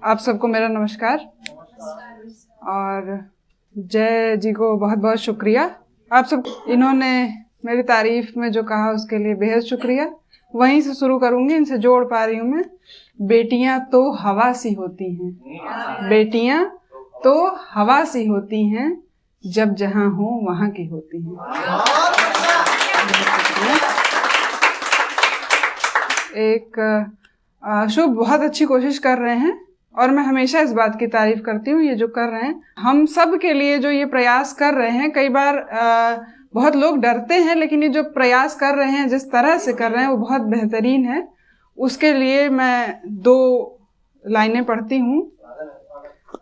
आप सबको मेरा नमस्कार और जय जी को बहुत बहुत शुक्रिया। आप सब इन्होंने मेरी तारीफ में जो कहा उसके लिए बेहद शुक्रिया। वहीं से शुरू करूंगी, इनसे जोड़ पा रही हूँ मैं। बेटियां तो हवा सी होती हैं, बेटियां तो हवा सी होती हैं, जब जहां हो वहां की होती हैं। एक शुभ बहुत अच्छी कोशिश कर रहे हैं और मैं हमेशा इस बात की तारीफ करती हूँ। ये जो कर रहे हैं हम सब के लिए, जो ये प्रयास कर रहे हैं, कई बार बहुत लोग डरते हैं, लेकिन ये जो प्रयास कर रहे हैं, जिस तरह से कर रहे हैं, वो बहुत बेहतरीन है। उसके लिए मैं 2 लाइनें पढ़ती हूँ।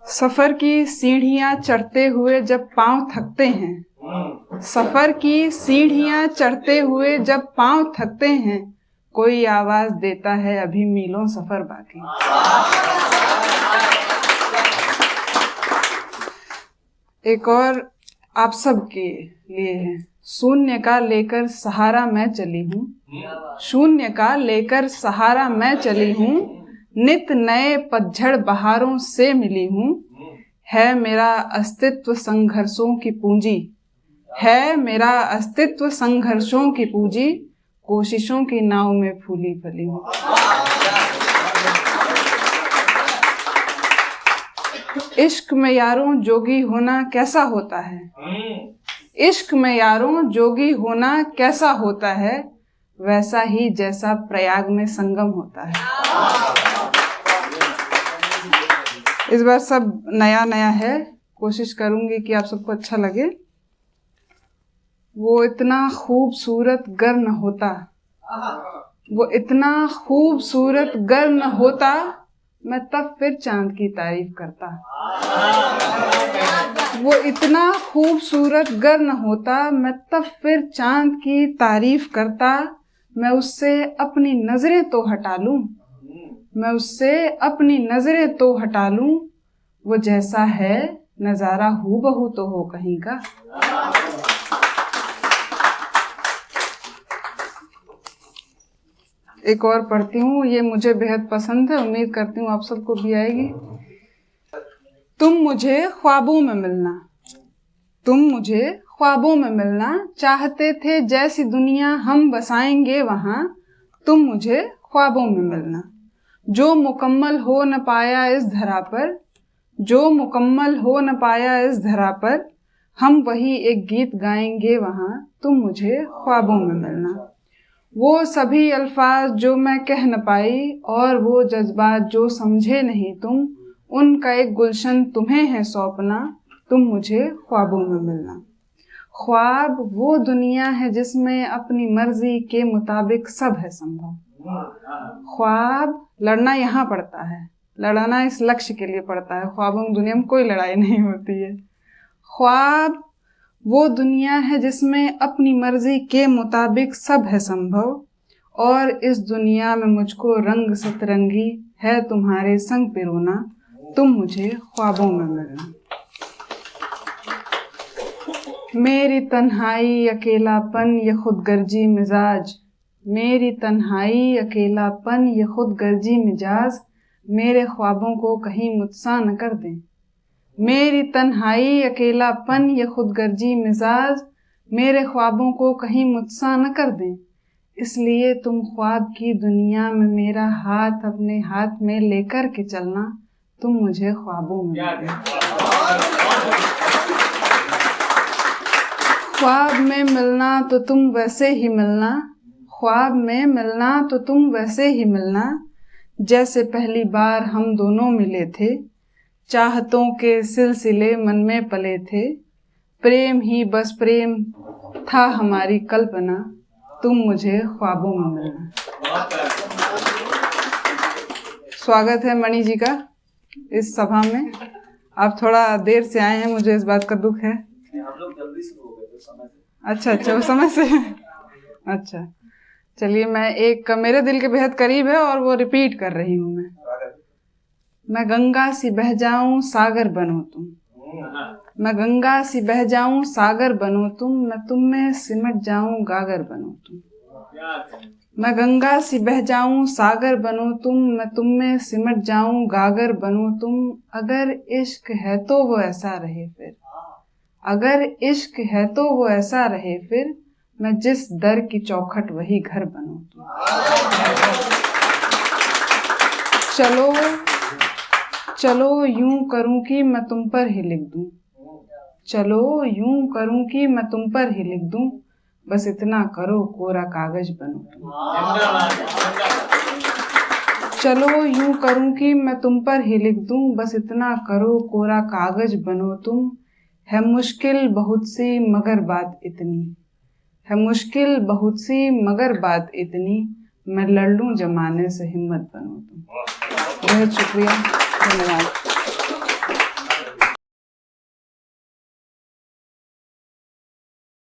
सफर की सीढ़ियां चढ़ते हुए जब पांव थकते हैं, सफर की सीढ़ियां चढ़ते हुए जब पांव थकते हैं, कोई आवाज देता है अभी मीलों सफर बाकी। एक और आप सब के लिए है। शून्य का लेकर सहारा मैं चली हूँ, शून्य का लेकर सहारा मैं चली हूँ, नित नए पतझड़ बहारों से मिली हूँ। है मेरा अस्तित्व संघर्षों की पूंजी, है मेरा अस्तित्व संघर्षों की पूंजी, कोशिशों की नाव में फूली फली हूँ। इश्क में यारों जोगी होना कैसा होता है, इश्क में यारों जोगी होना कैसा होता है, वैसा ही जैसा प्रयाग में संगम होता है। इस बार सब नया नया है, कोशिश करूंगी कि आप सबको अच्छा लगे। वो इतना खूबसूरत गर न होता, वो इतना खूबसूरत गर न होता, मैं तब फिर चांद की तारीफ करता। वो इतना खूबसूरत गर न होता, मैं तब फिर चांद की तारीफ करता। मैं उससे अपनी नजरें तो हटा लूं, मैं उससे अपनी नजरें तो हटा लूं, वो जैसा है नजारा हूबहू तो हो कहीं का। एक और पढ़ती हूँ, ये मुझे बेहद पसंद है, उम्मीद करती हूँ आप सबको भी आएगी। तुम मुझे ख्वाबों में मिलना, तुम मुझे ख्वाबों में मिलना, चाहते थे जैसी दुनिया हम बसाएंगे वहां, तुम मुझे ख्वाबों में मिलना। जो मुकम्मल हो न पाया इस धरा पर, जो मुकम्मल हो न पाया इस धरा पर, हम वही एक गीत गाएंगे वहां, तुम मुझे ख्वाबों में मिलना। वो सभी अल्फाज जो मैं कह न पाई और वो जज्बात जो समझे नहीं तुम, उनका एक गुलशन तुम्हें है सौंपना, तुम मुझे ख्वाबों में मिलना। ख्वाब वो दुनिया है जिसमें अपनी मर्जी के मुताबिक सब है संभव। ख्वाब लड़ना यहाँ पड़ता है, लड़ना इस लक्ष्य के लिए पड़ता है। ख्वाबों की दुनिया में कोई लड़ाई नहीं होती है। ख्वाब वो दुनिया है जिसमें अपनी मर्जी के मुताबिक सब है संभव, और इस दुनिया में मुझको रंग सतरंगी है तुम्हारे संग पिरोना, तुम मुझे ख्वाबों में मिलना। मेरी तन्हाई अकेलापन ये खुदगर्जी मिजाज, मेरी तन्हाई अकेलापन ये खुदगर्जी मिजाज, मेरे ख्वाबों को कहीं मुझसा न कर दें। मेरी तन्हाई अकेलापन ये खुदगर्जी मिजाज, मेरे ख्वाबों को कहीं मुझसा न कर दें। इसलिए तुम ख्वाब की दुनिया में मेरा हाथ अपने हाथ में लेकर के चलना, तुम मुझे ख्वाबों में मिलना। ख्वाब में मिलना तो तुम वैसे ही मिलना, ख्वाब में मिलना तो तुम वैसे ही मिलना, जैसे पहली बार हम दोनों मिले थे। चाहतों के सिलसिले मन में पले थे, प्रेम ही बस प्रेम था हमारी कल्पना, तुम मुझे ख्वाबों में मिलना। स्वागत है मणि जी का इस सभा में। आप थोड़ा देर से आए हैं, मुझे इस बात का दुख है। हम लोग जल्दी शुरू हो गए थे समय से। अच्छा, वो समय से। अच्छा, चलिए, मैं एक मेरे दिल के बेहद करीब है और वो रिपीट कर रही हूँ। मैं गंगा सी बह जाऊं सागर बनो तुम, मैं गंगा सी बह जाऊं सागर बनो तुम, मैं तुम में सिमट जाऊं गागर बनो तुम। मैं गंगा सी बह जाऊं सागर बनो तुम, मैं तुम में सिमट जाऊं गागर बनो तुम। अगर इश्क है तो वो ऐसा रहे फिर, अगर इश्क है तो वो ऐसा रहे फिर, मैं जिस दर की चौखट वही घर बनो तुम। चलो चलो यूं करूं कि मैं तुम पर ही लिख दूं, चलो यूं करूं कि मैं तुम पर ही लिख दूं, बस इतना करो कोरा कागज बनो तुम। चलो यूं करूं कि मैं तुम पर ही लिख दूं, बस इतना करो कोरा कागज बनो तुम। है मुश्किल बहुत सी मगर बात इतनी, है मुश्किल बहुत सी मगर बात इतनी, मैं लड़ लूं जमाने से हिम्मत बनो तुम। बहुत शुक्रिया, धन्यवाद।